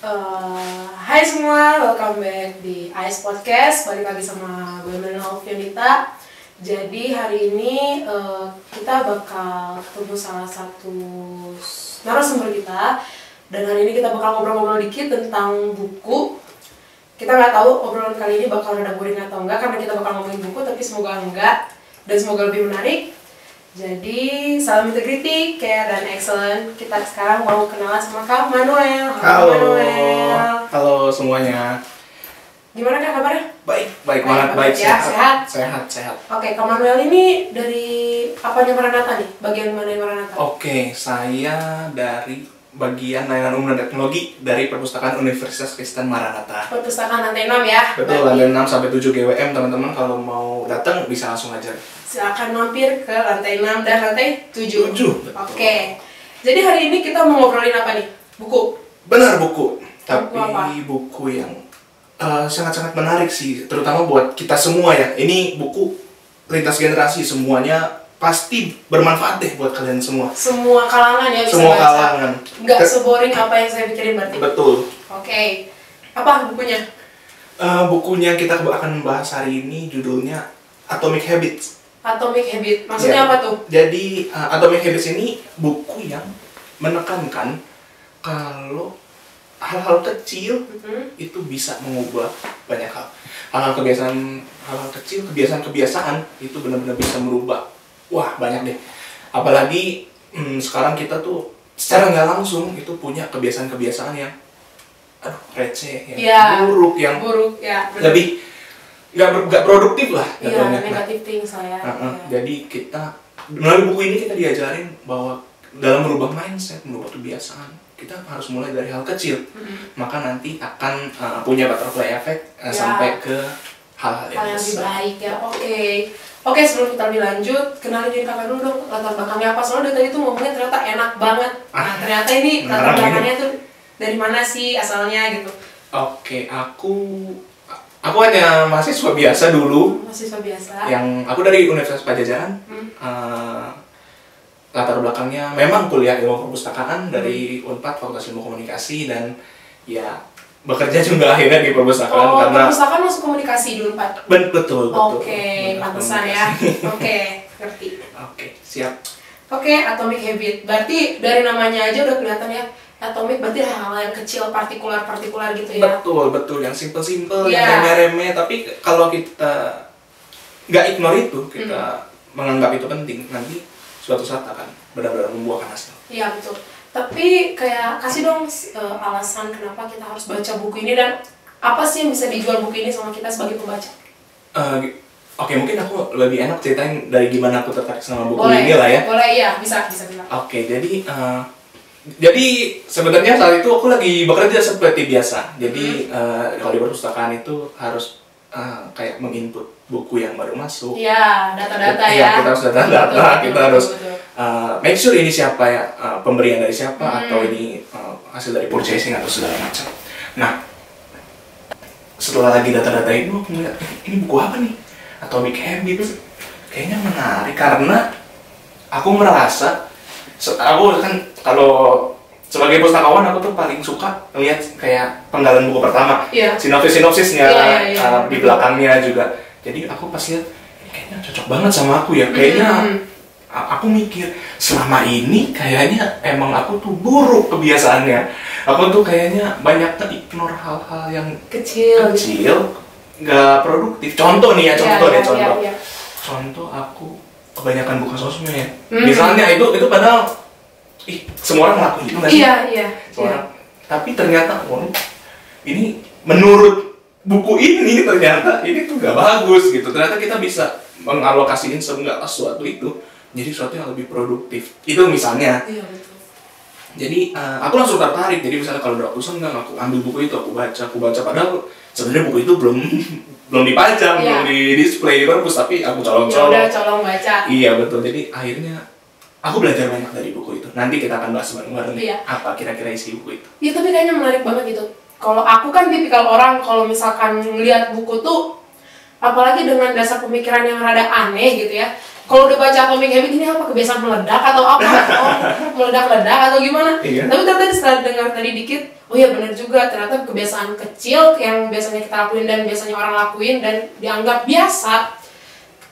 Hai semua, welcome back di Ice Podcast. Balik lagi sama gue Melina Alfianita. Jadi hari ini kita bakal ketemu salah satu narasumber kita. Dan hari ini kita bakal ngobrol-ngobrol dikit tentang buku. Kita nggak tahu obrolan kali ini bakal ada boring atau enggak, karena kita bakal ngomongin buku, tapi semoga enggak dan semoga lebih menarik. Jadi, salam integrity, care, dan excellent. Kita sekarang mau kenalan sama Kak Manuel. Halo Manuel. Halo semuanya. Gimana Kak kabarnya? Baik banget, baik ya, sehat. Sehat. Oke, Kak Manuel ini dari apanya Maranatha nih? Bagian mana yang Maranatha? Oke, saya dari bagian layanan umum dan teknologi dari Perpustakaan Universitas Kristen Maranatha. Perpustakaan lantai 6 ya? Betul, lantai 6 sampai 7 GWM, teman-teman kalau mau datang bisa langsung aja. Silakan mampir ke lantai 6 dan lantai 7. 7. Oke. Jadi hari ini kita mau ngobrolin apa nih? Buku. Benar, buku. Tapi apa? buku yang sangat-sangat menarik sih, terutama buat kita semua ya. Ini buku lintas generasi, semuanya pasti bermanfaat deh buat kalian semua. Semua kalangan ya bisa Semua baca. kalangan. Nggak seboring apa yang saya pikirin berarti. Betul. Oke. Apa bukunya? Bukunya kita akan bahas hari ini judulnya Atomic Habits. Atomic Habit. Maksudnya Ya. apa tuh? Jadi Atomic Habits ini buku yang menekankan kalau hal-hal kecil itu bisa mengubah banyak hal. Hal-hal kecil, kebiasaan itu benar-benar bisa merubah. Wah, banyak deh. Apalagi sekarang kita tuh secara nggak langsung itu punya kebiasaan-kebiasaan yang receh, yang buruk, ya, lebih nggak produktif lah. Iya, negatif things lah ya. Jadi kita melalui buku ini kita diajarin bahwa dalam merubah mindset, merubah kebiasaan, kita harus mulai dari hal kecil. Maka nanti akan punya butterfly effect sampai ke hal-hal yang lebih besar. baik ya. Oke, sebelum kita lebih lanjut, kenalin diri kakak dulu dong, latar belakangnya apa. Soalnya dari tadi tuh ngomongnya ternyata enak banget. Nah, ternyata ini latar belakangnya tuh dari mana sih asalnya gitu. Oke, aku hanya mahasiswa biasa dulu. Mahasiswa biasa. Yang aku dari Universitas Padjadjaran. Latar belakangnya memang kuliah ilmu perpustakaan dari Unpad Fakultas Ilmu Komunikasi, dan ya bekerja juga akhirnya di perpustakaan karena perpustakaan masuk komunikasi dulu Pak. betul. Oke, pantesan ya. Oke, ngerti. Oke, siap. Oke, Atomic Habit. Berarti dari namanya aja udah kelihatan ya. Atomic berarti hal-hal yang kecil, partikular gitu ya. Betul, yang simple, yang remeh-remeh, tapi kalau kita nggak ignore itu, kita menganggap itu penting, nanti suatu saat akan benar-benar membuahkan hasil. Iya, betul. Tapi kayak kasih dong alasan kenapa kita harus baca buku ini, dan apa sih yang bisa dijual buku ini sama kita sebagai pembaca? Oke, mungkin aku lebih enak ceritain dari gimana aku tertarik sama buku ini lah ya. Boleh, iya, bisa bilang. Oke, jadi sebenarnya saat itu aku lagi bekerja seperti biasa. Jadi kalau di perpustakaan itu harus kayak menginput buku yang baru masuk. Iya, data-data ya. Iya, kita harus data-data, kita harus betul. Make sure ini siapa ya, pemberian dari siapa, atau ini hasil dari purchasing atau segala macam. Nah, setelah lagi data-data itu aku ngeliat, ini buku apa nih? Atomic Habits. Kayaknya menarik karena aku merasa, aku kan kalau sebagai pustakawan aku tuh paling suka ngeliat kayak penggalan buku pertama, sinopsisnya di belakangnya juga. Jadi aku pas lihat, ini kayaknya cocok banget sama aku ya. Kayaknya aku mikir, selama ini kayaknya emang aku tuh buruk kebiasaannya. Aku tuh kayaknya banyak ignore hal-hal yang kecil, nggak produktif. Contoh nih ya, contoh aku kebanyakan buka sosmed. Misalnya itu padahal semua orang ngelakuin itu nggak sih? Iya. Tapi ternyata ini menurut buku ini ternyata ini tuh nggak bagus gitu. Ternyata kita bisa mengalokasiin segala sesuatu itu jadi sesuatu yang lebih produktif. Itu misalnya. Iya, betul. Jadi aku langsung tertarik. Jadi misalnya kalau udah aku senang, aku ambil buku itu, aku baca. Padahal sebenarnya buku itu belum dipajang, belum di display bagus, tapi aku colong baca. Iya, betul. Jadi akhirnya aku belajar banyak dari buku itu. Nanti kita akan bahas bareng-bareng apa kira-kira isi buku itu. Iya, tapi kayaknya menarik banget gitu. Kalau aku kan tipikal orang kalau misalkan ngeliat buku tuh, apalagi dengan dasar pemikiran yang rada aneh gitu ya, kalau udah baca Atomic Habits ini apa kebiasaan meledak atau apa? Oh, meledak-ledak atau gimana? Iya. Tapi ternyata setelah dengar tadi dikit, oh iya benar juga, ternyata kebiasaan kecil yang biasanya kita lakuin dan biasanya orang lakuin dan dianggap biasa,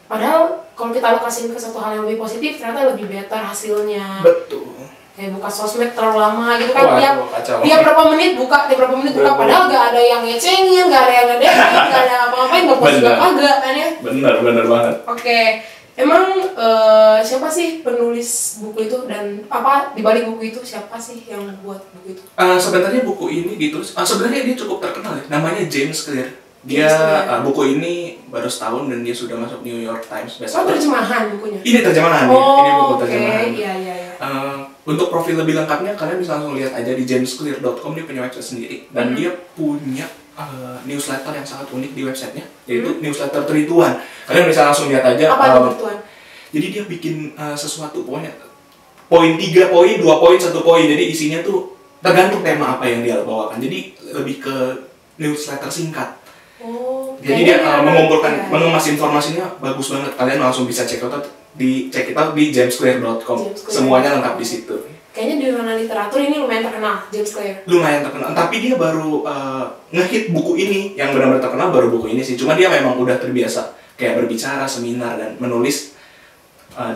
padahal kalau kita alokasiin ke satu hal yang lebih positif ternyata lebih better hasilnya. Betul. Kayak buka sosmed terlalu lama gitu kan, Wah, tiap kacau. berapa menit buka, padahal gak ada yang ngecengin, gak ada yang ngedekin, gak ada apa-apain, gak post juga kagak kan ya. Bener banget. Oke, emang siapa sih penulis buku itu dan apa dibalik buku itu, siapa sih yang buat buku itu? Sebenarnya buku ini ditulis, sebenarnya dia cukup terkenal ya, namanya James Clear. Dia buku ini baru setahun dan dia sudah masuk New York Times bestseller. Oh, terjemahan bukunya? Ini terjemahan, ini buku terjemahan. Iya. Untuk profil lebih lengkapnya kalian bisa langsung lihat aja di jamesclear.com, dia punya website sendiri dan dia punya newsletter yang sangat unik di websitenya, yaitu newsletter Trituan. Kalian bisa langsung lihat aja. Apa itu Trituan? Jadi dia bikin sesuatu, pokoknya poin 3 poin, 2 poin, 1 poin. Jadi isinya tuh tergantung tema apa yang dia bawakan. Jadi lebih ke newsletter singkat. Oh, jadi dia mengumpulkan, mengemas informasinya bagus banget. Kalian langsung bisa check it out di jamesclear.com. Semuanya lengkap di situ. Kayaknya di ranah literatur ini lumayan terkenal, James Clear. Lumayan terkenal, tapi dia baru ngehit buku ini, yang benar-benar terkenal baru buku ini sih. Cuma dia memang udah terbiasa kayak berbicara, seminar, dan menulis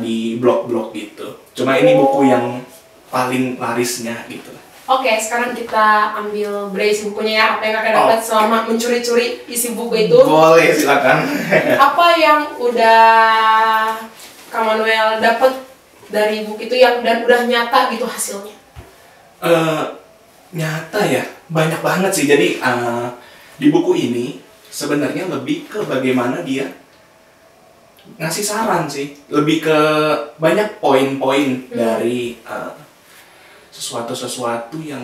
di blog-blog gitu. Cuma ini buku yang paling larisnya gitu. Oke, sekarang kita ambil berisi bukunya ya, apa yang akan dapat selama mencuri-curi isi buku itu. Boleh, silakan. Apa yang udah Kak Manuel dapat dari buku itu yang dan udah nyata gitu hasilnya? Nyata ya, banyak banget sih. Jadi di buku ini sebenarnya lebih ke bagaimana dia ngasih saran sih, lebih ke banyak poin-poin dari sesuatu yang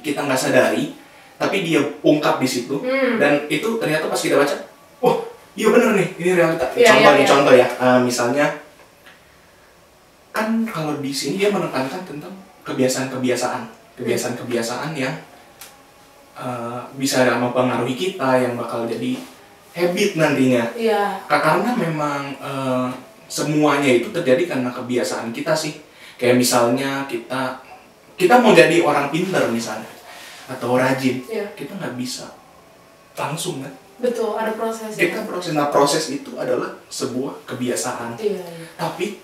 kita nggak sadari, tapi dia ungkap di situ. Dan itu ternyata pas kita baca, oh iya bener nih, ini realita. Contoh ya, misalnya kan kalau di sini dia menekankan tentang kebiasaan yang bisa mempengaruhi kita, yang bakal jadi habit nantinya. Karena memang semuanya itu terjadi karena kebiasaan kita sih. Kayak misalnya kita mau jadi orang pintar misalnya, atau rajin, kita nggak bisa langsung kan? Betul, ada prosesnya. Kita proses, nah proses itu adalah sebuah kebiasaan. Tapi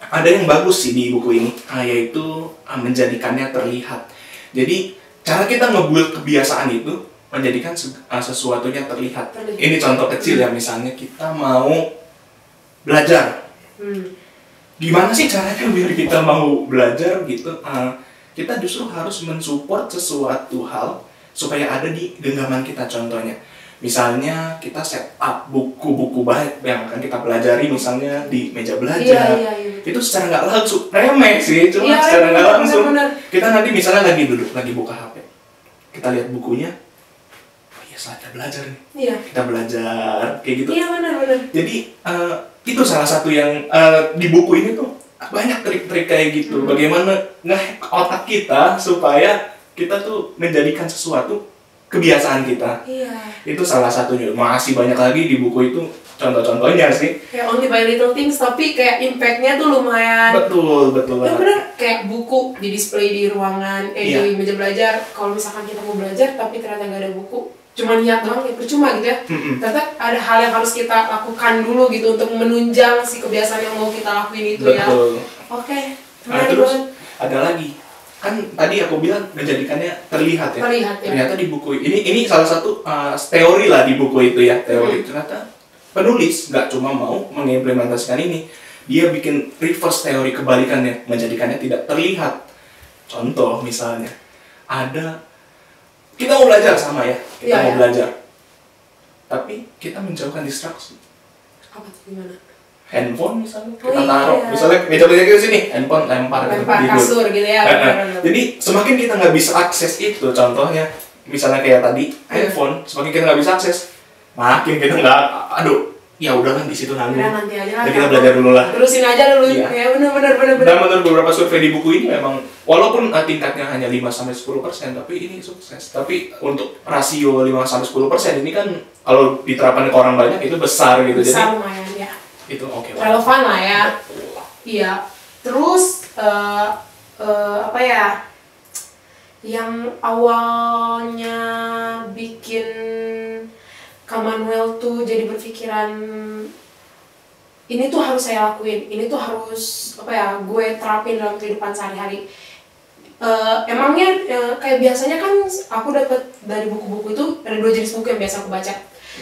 ada yang bagus sih di buku ini, yaitu menjadikannya terlihat. Jadi cara kita ngebuild kebiasaan itu menjadikan sesuatunya terlihat. Ini contoh kecil ya, misalnya kita mau belajar. Gimana sih caranya biar kita mau belajar gitu? Kita justru harus mensupport sesuatu hal supaya ada di genggaman kita. Contohnya, misalnya kita set up buku-buku baik yang akan kita pelajari misalnya di meja belajar. Itu secara nggak langsung, remeh sih, cuma secara nggak langsung. Kita nanti misalnya lagi duduk, lagi buka HP, kita lihat bukunya, saatnya belajar nih. Kita belajar kayak gitu. Benar. Jadi itu salah satu yang di buku ini tuh banyak trik-trik kayak gitu. Bagaimana nge-hack otak kita supaya kita tuh menjadikan sesuatu kebiasaan kita. Itu salah satunya. Masih banyak lagi di buku itu contoh-contohnya sih. Kayak only by little things, tapi kayak impact-nya tuh lumayan. Betul. Bener, kayak buku di display di ruangan, di meja belajar. Kalau misalkan kita mau belajar tapi ternyata nggak ada buku, cuma niat doang ya percuma gitu ya. Ternyata ada hal yang harus kita lakukan dulu gitu untuk menunjang si kebiasaan yang mau kita lakuin itu. Betul. Oke. Terus ada lagi, kan tadi aku bilang menjadikannya terlihat ya. Ternyata di buku ini salah satu teori lah di buku itu ya, teori. Ternyata penulis nggak cuma mau mengimplementasikan ini, dia bikin reverse teori, kebalikannya, menjadikannya tidak terlihat. Contoh misalnya, kita mau belajar sama ya, mau belajar, tapi kita menjauhkan distraksi. Apa tuh, gimana? Handphone misalnya, kita taruh, misalnya meja belajar ke sini, handphone lempar kasur gitu ya. Jadi semakin kita nggak bisa akses itu, contohnya, misalnya kayak tadi handphone, semakin kita nggak bisa akses, makin kita nggak, ya udah kan di situ nanggung. Nanti aja lah. Kita belajar dulu lah. Terusin aja dulu. Ya benar. Dan menurut beberapa survei di buku ini memang walaupun tingkatnya hanya 5-10%, tapi ini sukses. Tapi untuk rasio 5-10% ini kan kalau diterapkan ke orang banyak itu besar gitu. Besar lumayan ya. Itu oke. relevan lah ya. Iya. Terus apa ya? Yang awalnya bikin Kamanuel tuh jadi berpikiran ini tuh harus saya lakuin, ini tuh harus apa ya, gue terapin dalam kehidupan sehari-hari. Emangnya kayak biasanya kan aku dapat dari buku-buku itu ada 2 jenis buku yang biasa aku baca.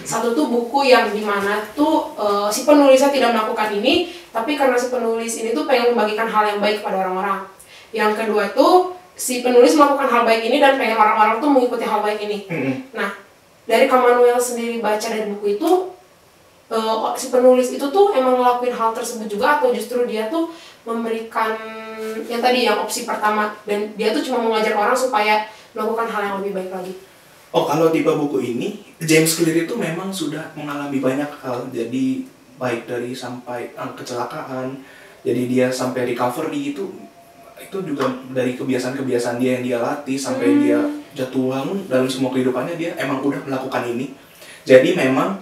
Satu tuh buku yang dimana tuh si penulisnya tidak melakukan ini, tapi karena si penulis ini tuh pengen membagikan hal yang baik kepada orang-orang. Yang kedua tuh si penulis melakukan hal baik ini dan pengen orang-orang tuh mengikuti hal baik ini. Nah, dari Kamanuel sendiri baca dari buku itu, si penulis itu tuh emang ngelakuin hal tersebut juga, atau justru dia tuh memberikan yang tadi yang opsi pertama, dan dia tuh cuma mengajar orang supaya melakukan hal yang lebih baik lagi. Oh, kalau tipe buku ini, James Clear itu memang sudah mengalami banyak hal. Jadi baik dari sampai kecelakaan, jadi dia sampai recovery itu juga dari kebiasaan-kebiasaan dia yang dia latih sampai dia jatuh bangun dalam semua kehidupannya, dia emang udah melakukan ini. Jadi memang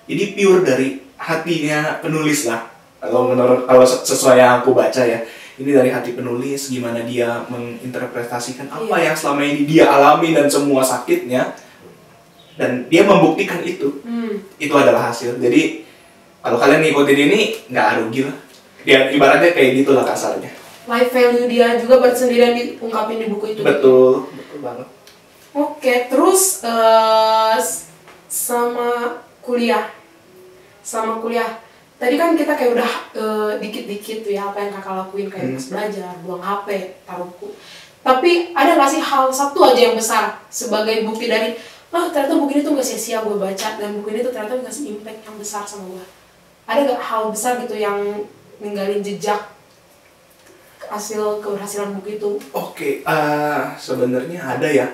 ini pure dari hatinya penulis lah. Kalau sesuai yang aku baca ya, ini dari hati penulis, gimana dia menginterpretasikan apa yang selama ini dia alami dan semua sakitnya, dan dia membuktikan itu adalah hasil. Jadi kalau kalian ngikutin ini nggak rugi lah. Ya ibaratnya kayak gitulah kasarnya. Life value dia juga bersendirian diungkapin di buku itu. Betul banget. Oke, terus sama kuliah. Tadi kan kita kayak udah dikit-dikit tuh ya apa yang kakak lakuin, kayak belajar, buang HP, taruh buku. Tapi ada nggak sih hal satu aja yang besar sebagai bukti dari ternyata buku ini tuh nggak sia-sia gue baca, dan buku ini tuh ternyata ngasih impact yang besar sama gue. Ada nggak hal besar gitu yang ninggalin jejak hasil keberhasilan buku itu? Oke, sebenarnya ada ya.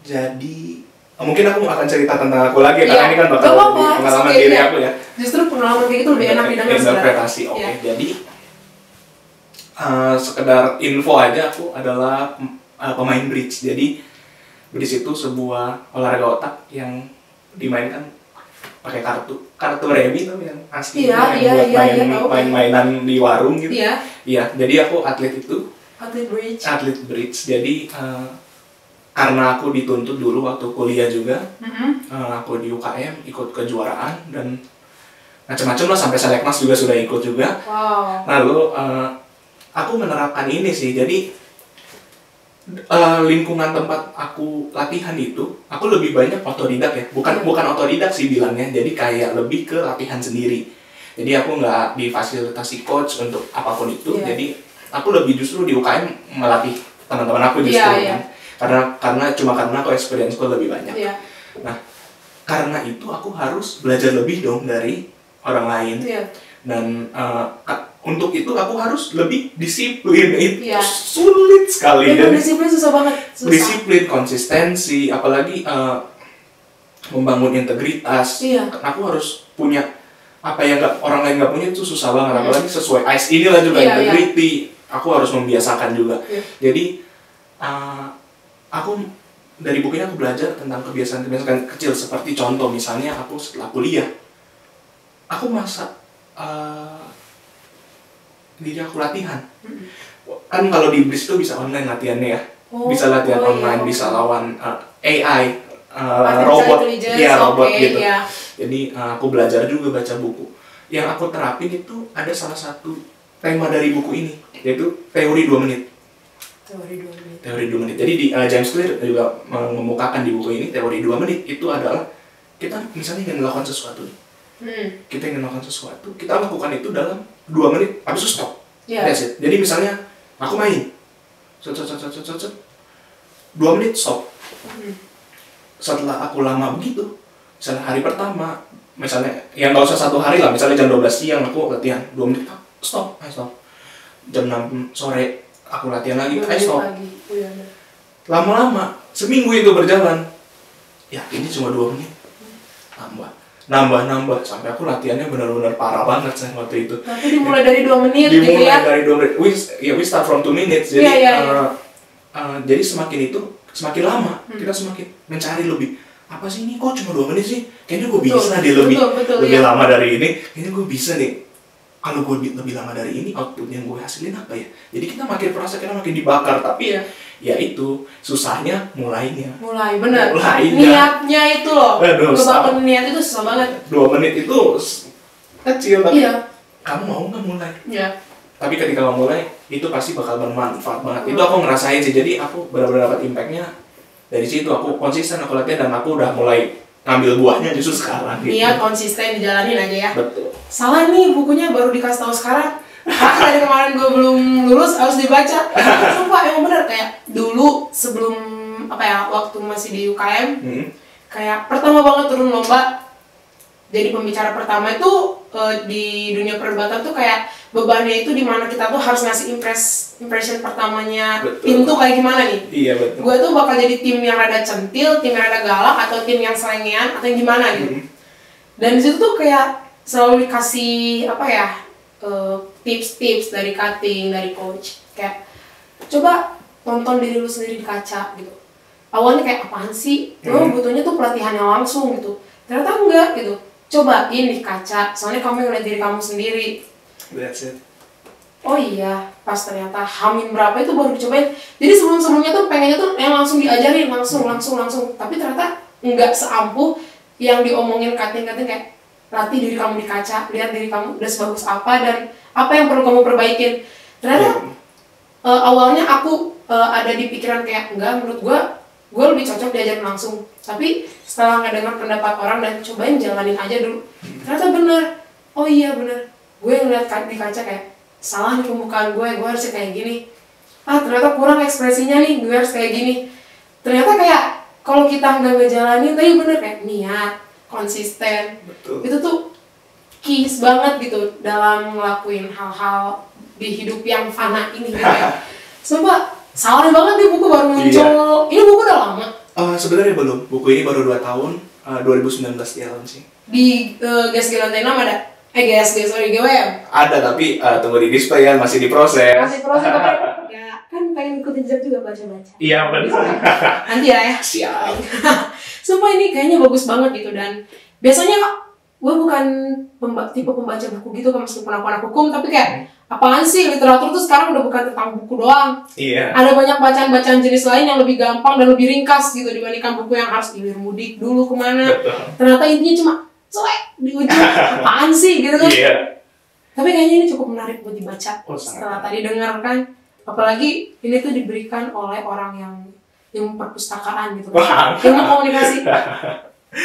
Jadi mungkin aku akan cerita tentang aku lagi karena ini kan bakal jadi pengalaman diri aku ya. Justru pengalaman kayak gitu lebih enak didengar. Interpretasi, oke. Jadi sekedar info aja, aku adalah pemain bridge. Jadi bridge itu sebuah olahraga otak yang dimainkan pakai kartu remi tuh yang asli, yang buat main-mainan di warung gitu. Iya, jadi aku atlet itu. Atlet bridge. Jadi karena aku dituntut dulu waktu kuliah juga, aku di UKM ikut kejuaraan dan macam-macam lah, sampai seleknas juga sudah ikut juga. Wow. Lalu aku menerapkan ini sih, jadi lingkungan tempat aku latihan itu, aku lebih banyak otodidak ya, bukan otodidak sih bilangnya, jadi kayak lebih ke latihan sendiri. Jadi aku nggak difasilitasi coach untuk apapun itu, jadi aku lebih justru di UKM melatih teman-teman aku justru. Karena aku experience-ku lebih banyak. Nah, karena itu aku harus belajar lebih dong dari orang lain. Dan untuk itu aku harus lebih disiplin. Itu sulit sekali. Dan disiplin susah banget. Disiplin, konsistensi, apalagi membangun integritas. Aku harus punya apa yang orang lain nggak punya, itu susah banget. Apalagi sesuai ICE inilah juga integrity. Aku harus membiasakan juga. Jadi aku dari buku ini aku belajar tentang kebiasaan-kebiasaan kecil, seperti contoh misalnya aku setelah kuliah aku masak diri aku latihan. Kan kalau di BRIS itu bisa online latihannya ya, bisa latihan online, bisa lawan AI, robot gitu. Jadi aku belajar juga baca buku. Yang aku terapin itu ada salah satu tema dari buku ini, yaitu teori 2 menit. Teori 2 menit. Jadi di James Clear juga mengemukakan di buku ini, teori 2 menit itu adalah kita misalnya ingin melakukan sesuatu. Kita ingin melakukan sesuatu, kita lakukan itu dalam 2 menit, habis itu stop. That's it. Jadi misalnya aku main, 2 menit stop. Setelah aku lama begitu, misalnya hari pertama, misalnya yang nggak usah 1 hari lah, misalnya jam 12 siang aku latihan 2 menit, stop. Jam 6 sore aku latihan lagi, stop. Lama-lama, seminggu itu berjalan, ya ini cuma 2 menit, nambah, sampai aku latihannya benar-benar parah banget saya waktu itu. Tapi dimulai dari 2 menit gitu ya? Dimulai dari 2 menit, we start from 2 minutes, jadi jadi semakin lama, kita semakin mencari lebih, apa sih ini kok cuma 2 menit sih? Kayaknya gue bisa lebih lama dari ini, kayaknya gue bisa nih. kalau gue lebih lama dari ini, output yang gue hasilin apa ya? Jadi kita makin perasa, kita makin dibakar. Tapi ya itu susahnya mulainya. Bener. Mulainya. Niatnya itu loh. Ngebangun niat itu susah banget. 2 menit itu kecil, tapi Iya. kamu mau nggak mulai? Iya. Tapi ketika kamu mulai, itu pasti bakal bermanfaat banget. Itu aku ngerasain sih. Jadi aku benar-benar dapat impact-nya dari situ. Aku konsisten, aku latihan, dan aku udah mulai ngambil buahnya justru sekarang. Gitu. Niat konsisten dijalanin aja ya. Betul. Salah nih, bukunya baru dikasih tahu sekarang. Karena dari kemarin gue belum lulus harus dibaca. Sumpah emang bener, kayak dulu sebelum waktu masih di UKM, kayak pertama banget turun lomba jadi pembicara pertama itu di dunia perdebatan tuh kayak bebannya itu dimana kita tuh harus ngasih impression pertamanya. Betul. Tim tuh kayak gimana nih? Iya betul. Gue tuh bakal jadi tim yang rada centil, tim yang rada galak, atau tim yang selengean atau yang gimana gitu. Dan disitu tuh kayak selalu dikasih tips-tips dari cutting, dari coach, kayak coba tonton diri lu sendiri di kaca gitu. Awalnya kayak apaan sih? Lo butuhnya tuh pelatihan yang langsung gitu. Ternyata enggak gitu. Cobain di kaca, soalnya kamu ngeliat diri kamu sendiri. That's it. Oh iya, pas ternyata Hamin berapa itu baru dicobain. Jadi sebelumnya tuh pengennya tuh yang langsung diajarin, langsung. Tapi ternyata enggak seampuh yang diomongin cutting-cutting kayak latih diri kamu di kaca, lihat diri kamu udah sebagus apa dan apa yang perlu kamu perbaikin. Ternyata awalnya aku ada di pikiran kayak enggak, menurut gue lebih cocok diajarin langsung. Tapi setelah ngedengar pendapat orang dan cobain jalanin aja dulu, ternyata bener. Oh iya bener, gue ngeliat di kaca kayak salah nih pembukaan gue harusnya kayak gini. Ternyata kurang ekspresinya nih, gue harus kayak gini. Ternyata kayak kalau kita nggak ngejalanin, tapi bener kayak niat, konsisten. Betul. Itu tuh keys banget gitu dalam ngelakuin hal-hal di hidup yang fana ini gitu ya. Sumpah salah banget nih buku baru muncul. Ini buku udah lama. Sebenarnya belum. Buku ini baru 2 tahun. 2019 dia launching. Di GSG Lantai 6 ada? GWM? Ada, tapi tunggu di display ya, masih diproses. Masih proses tapi ya kan pengen ikutin jejak juga baca-baca. Iya benar. Nanti ya. Siap. Sumpah ini kayaknya bagus banget gitu, dan biasanya gue bukan tipe pembaca buku gitu kan, meskipun aku anak hukum, tapi kayak apaan sih literatur tuh sekarang udah bukan tentang buku doang. Iya. Ada banyak bacaan-bacaan jenis lain yang lebih gampang dan lebih ringkas gitu dibandingkan buku yang harus ilir mudik dulu kemana. Betul. Ternyata intinya cuma cuek di ujung. Apaan sih gitu kan. Iya. Tapi kayaknya ini cukup menarik buat dibaca. Sangat. Setelah tadi dengar kan, apalagi ini tuh diberikan oleh orang yang ilmu perpustakaan gitu. Ilmu komunikasi.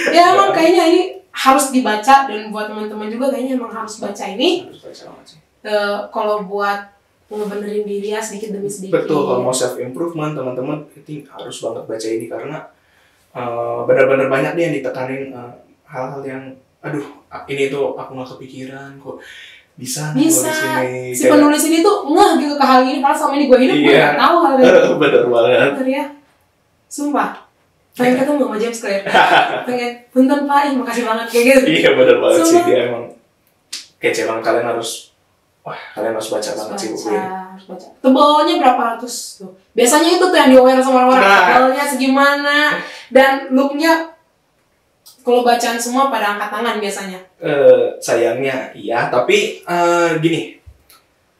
Ya emang kayaknya ini harus dibaca, dan buat teman-teman juga kayaknya emang harus baca ini. Harus baca banget sih. Kalau buat ngebenerin diri ya sedikit demi sedikit. Betul, kalau mau self improvement teman-teman itu harus banget baca ini, karena benar-benar banyak nih yang ditekanin hal-hal yang ini tuh aku nggak kepikiran kok bisa di sini. Si penulis ini tuh ngeh gitu ke hal ini, padahal selama ini gue hidup gue nggak tahu hal ini. Benar banget. Bener ya, sumpah. Pengen ketemu sama James Clear. Pengen punten Pak, makasih banget kayak gitu. Iya benar banget sih, Sumpah. dia emang kece banget. Kalian harus baca banget sih buku ini. Harus baca. Tebalnya berapa ratus tuh? Biasanya itu tuh yang di-aware sama orang-orang. Tebalnya segimana, dan looknya kalau bacaan semua pada angkat tangan biasanya. Sayangnya iya, tapi gini.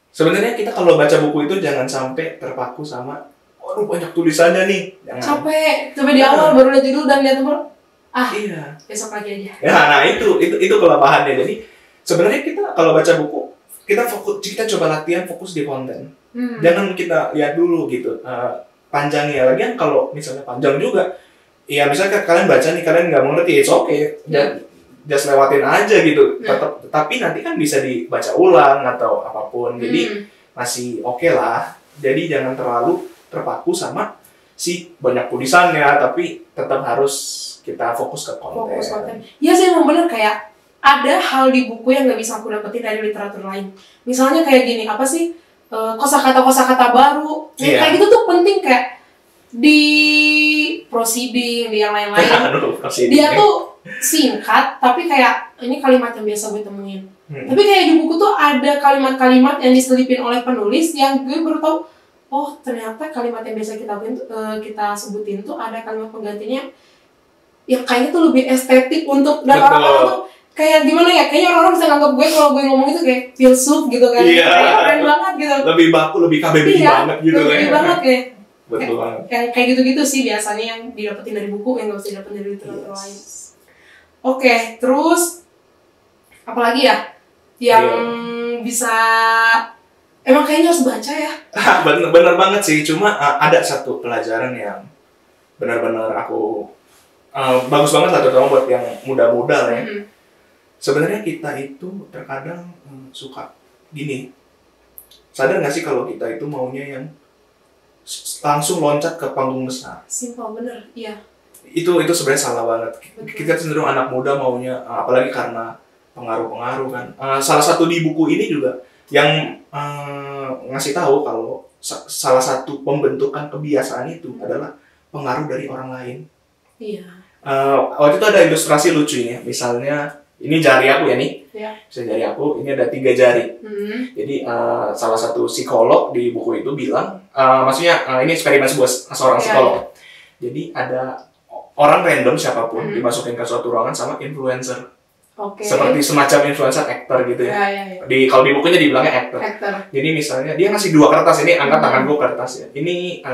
Sebenarnya kita kalau baca buku itu jangan sampai terpaku sama waduh banyak tulisannya nih. Jangan. Capek di awal baru lihat judul dan lihat tebal. Iya. Besok lagi aja. Ya, nah itu kelemahannya. Jadi sebenarnya kita kalau baca buku kita coba latihan fokus di konten. Jangan kita lihat dulu gitu panjangnya. Lagian kalau misalnya panjang juga, ya misalnya kalian baca nih, kalian nggak mengerti, it's okay, just lewatin aja gitu. Tapi nanti kan bisa dibaca ulang atau apapun, jadi masih oke lah. Jadi jangan terlalu terpaku sama si banyak tulisannya, tapi tetap harus kita fokus ke konten. Iya sih, emang bener, kayak ada hal di buku yang nggak bisa aku dapetin dari literatur lain. Misalnya kayak gini, apa sih, kosakata baru, kayak gitu tuh penting, kayak di proceeding, di yang lain-lain. Dia tuh singkat, tapi kayak ini kalimat yang biasa gue temuin. Tapi kayak di buku tuh ada kalimat-kalimat yang diselipin oleh penulis yang gue baru tahu, oh ternyata kalimat yang biasa kita sebutin tuh ada kalimat penggantinya yang kayaknya tuh lebih estetik untuk, dan orang-orang tuh kayak gimana ya, kayaknya orang-orang bisa nganggap gue kalau gue ngomong itu kayak filsuf gitu kan. Iya. Kayak keren banget gitu. Lebih baku, lebih KBBI banget gitu kan. Lebih banget kayak. Betul banget. Kayak gitu-gitu sih biasanya yang didapetin dari buku yang nggak bisa didapetin dari literatur lain. Oke, terus apalagi ya yang bisa emang kayaknya harus baca ya. Bener banget sih, cuma ada satu pelajaran yang benar-benar aku bagus banget lah, terutama buat yang muda-muda ya. Sebenarnya kita itu terkadang suka gini, sadar nggak sih kalau kita itu maunya yang langsung loncat ke panggung besar. Simpel bener, iya. Itu sebenarnya salah banget. Kita cenderung anak muda maunya, apalagi karena pengaruh-pengaruh kan. Salah satu di buku ini juga yang ngasih tahu kalau salah satu pembentukan kebiasaan itu adalah pengaruh dari orang lain. Iya. Waktu itu ada ilustrasi lucunya, misalnya ini jari aku ya nih, bisa jari aku, ini ada 3 jari. Jadi salah satu psikolog di buku itu bilang, maksudnya ini eksperimen seorang psikolog. Jadi ada orang random siapapun dimasukin ke suatu ruangan sama influencer. Seperti semacam influencer actor gitu ya. Kalau di bukunya dibilangnya actor. Jadi misalnya dia ngasih 2 kertas, ini angkat tangan gue kertas ya. Ini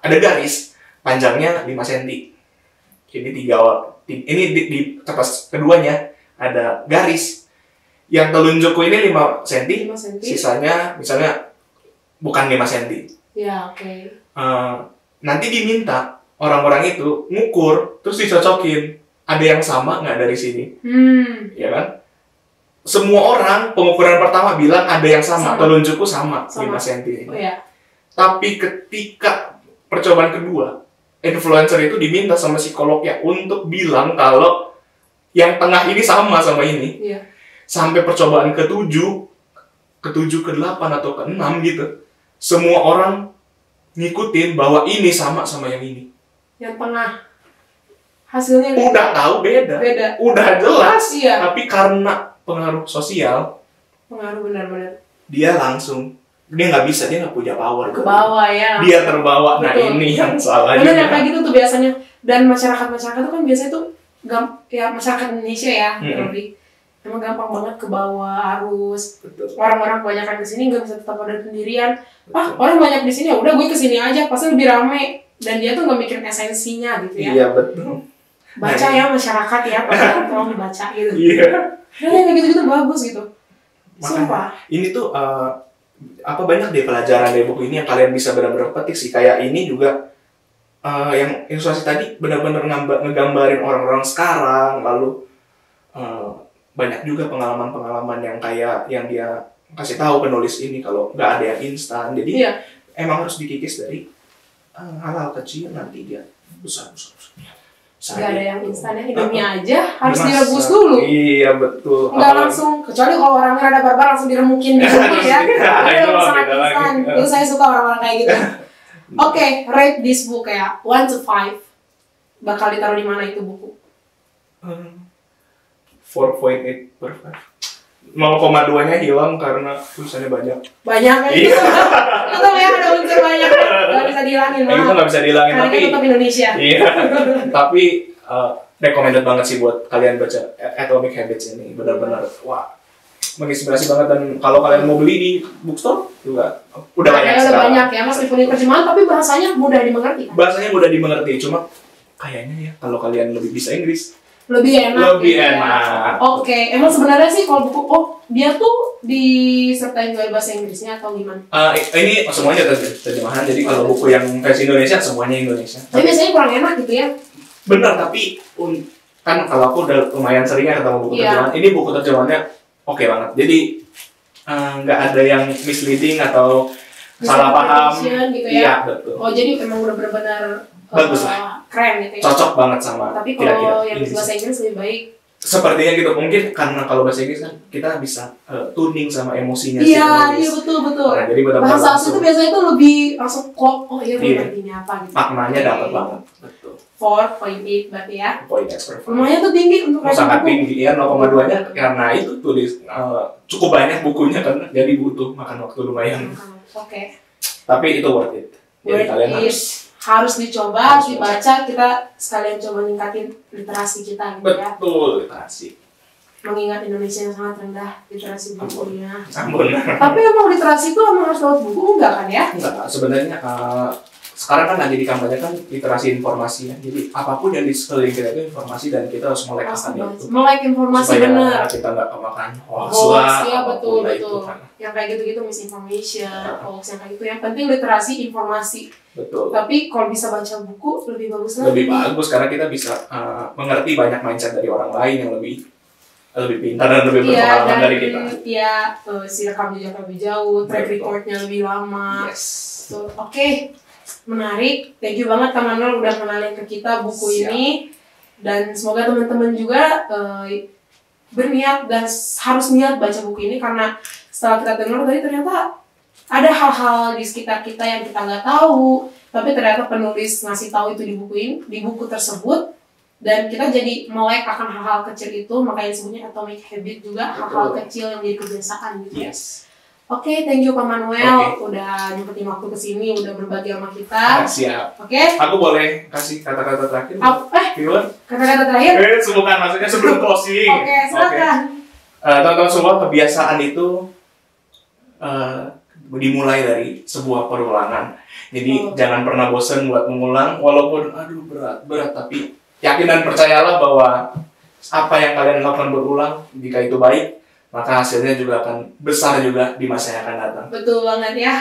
ada garis panjangnya 5 cm. Ini di kertas keduanya ada garis yang telunjukku ini 5 cm, sisanya misalnya bukan 5 cm. Ya, oke. Nanti diminta orang-orang itu ngukur, terus dicocokin. Ada yang sama nggak dari sini? Ya kan? Semua orang pengukuran pertama bilang ada yang sama. Telunjukku sama. 5 cm. Oh, ya. Tapi ketika percobaan kedua, influencer itu diminta sama psikolognya untuk bilang kalau yang tengah ini sama ini. Iya. Sampai percobaan ke-7, ke-8 atau ke-6 gitu. Semua orang ngikutin bahwa ini sama yang ini. Yang tengah. Hasilnya udah tahu beda. Udah jelas. Iya. Tapi karena pengaruh sosial. Pengaruh benar-benar. Dia nggak bisa, dia nggak punya power. Ke bawah ya. Dia terbawa. Betul. Nah ini yang salah. Benar ya kayak gitu tuh biasanya. Dan masyarakat itu kan biasanya tuh ya masyarakat Indonesia ya lebih emang gampang banget ke bawah arus. Betul. Orang-orang kebanyakan di sini nggak bisa tetap ada sendirian. Orang banyak di sini ya udah gue kesini aja pasti lebih rame dan dia tuh nggak mikirin esensinya gitu ya. Iya betul. Baca ya masyarakat ya, tolong dibaca gitu. Iya. Dan yang kayak gitu-gitu bagus gitu. Sumpah. Ini tuh banyak deh pelajaran dari buku ini yang kalian bisa benar-benar petik sih. Kayak ini juga yang ilustrasi tadi benar-benar ngegambarin orang-orang sekarang, lalu banyak juga pengalaman-pengalaman yang kayak yang dia kasih tahu penulis ini kalau nggak ada yang instan. Jadi emang harus dikikis dari hal-hal kecil, nanti dia besar. Gak ada yang instan ya, hidupnya aja harus direbus dulu. Iya betul. Nggak langsung, kecuali kalau orangnya rada barbar langsung diremukin gitu ya. Itu sangat instan. Itu saya suka orang-orang kayak gitu. Oke, rate this book ya 1 to 5. Bakal ditaruh di mana itu buku? 4.8 per 5. 0,2-nya hilang karena tulisannya banyak. Banyak ya? Iya. Itu ya ada unsur banyak. Gak bisa dihilangin. Itu nggak bisa dihilangin. Karena tapi itu tetap Indonesia. Iya. Tapi recommended banget sih buat kalian baca Atomic Habits ini. Benar-benar wah, menginspirasi banget. Dan kalau kalian mau beli di bookstore juga udah banyak. Udah banyak ya, meskipun ini terjemahan tapi bahasanya mudah dimengerti. Bahasanya mudah dimengerti, cuma kayaknya ya kalau kalian lebih bisa Inggris lebih enak. Ya. Oke, emang sebenarnya sih kalau buku dia tuh disertai juga bahasa Inggrisnya atau gimana? Ini semuanya terjemahan, jadi kalau buku yang versi Indonesia semuanya Indonesia. Tapi biasanya kurang enak gitu ya? Bener, tapi kan kalau aku udah lumayan sering ya ketemu buku terjemahan, ini buku terjemahannya oke banget. Jadi nggak ada yang misleading atau salah paham. Gitu ya? Iya betul. Oh jadi emang udah benar-benar bagus lah. Keren gitu ya? Cocok banget sama. Tapi kalau yang bahasa Inggris lebih baik. Sepertinya gitu, mungkin karena kalau bahasa Inggris kan kita bisa tuning sama emosinya. Iya betul. Nah, jadi bahasa asli itu biasanya tuh lebih langsung kok, oh iya artinya apa gitu. Maknanya dapat banget. Betul. 4.8 berarti ya. 4.8. Lumayan tuh tinggi untuk sangat tinggi ya, 0,2-nya karena itu tulis cukup banyak bukunya kan, jadi butuh makan waktu lumayan. Oke. Tapi itu worth it. Jadi kalian harus dicoba, harus dibaca, kita sekalian coba ningkatin literasi kita gitu ya. Betul, literasi. mengingat Indonesia yang sangat rendah literasi bukunya. Ampun. Tapi emang literasi itu emang harus lewat buku enggak kan ya? Enggak, sebenarnya sekarang kan lagi dikampanyekan literasi informasi ya. Jadi apapun yang di sekeliling kita itu informasi dan kita harus melek akan itu. Melek informasi supaya benar. kita nggak kemakan hoax Iya betul. kan. Yang kayak gitu-gitu misinformation, hoax yang kayak gitu. Yang penting literasi informasi. Betul. Tapi kalau bisa baca buku lebih bagus lagi. Lebih bagus karena kita bisa mengerti banyak mindset dari orang lain yang lebih pintar dan lebih berpengalaman dari kita. Iya, si rekam jejak lebih jauh, track recordnya lebih lama. Yes. So, Oke. Menarik, thank you banget Kak Manuel udah kenalin ke kita buku ini. Dan semoga teman-teman juga berniat dan harus niat baca buku ini, karena setelah kita dengar tadi ternyata ada hal-hal di sekitar kita yang kita nggak tahu, tapi ternyata penulis ngasih tahu itu di buku tersebut, dan kita jadi melek akan hal-hal kecil itu. Makanya disebutnya atomic habit juga, hal-hal kecil yang jadi kebiasaan gitu. Yes. Oke, thank you Kak Manuel udah nyempetin waktu kesini, udah berbagi sama kita. Siap. Oke. Aku boleh kasih kata-kata terakhir? Kata-kata terakhir? Bukan, maksudnya sebelum closing. Oke, silakan. Teman-teman semua, kebiasaan itu dimulai dari sebuah perulangan. Jadi jangan pernah bosan buat mengulang, walaupun aduh berat, tapi yakin dan percayalah bahwa apa yang kalian lakukan berulang, jika itu baik, maka hasilnya juga akan besar juga di masa yang akan datang. Betul banget ya.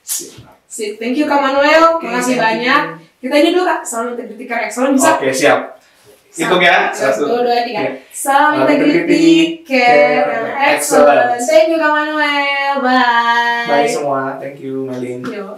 Sip. Thank you Kak Manuel, makasih banyak. Kita ini dulu Kak, salam integrity care excellence bisa? Oke, siap. Hitung ya. 1, 2, 3. Salam integrity care and excellence. Thank you Kak Manuel. Bye. Bye semua. Thank you, Melin. Yo.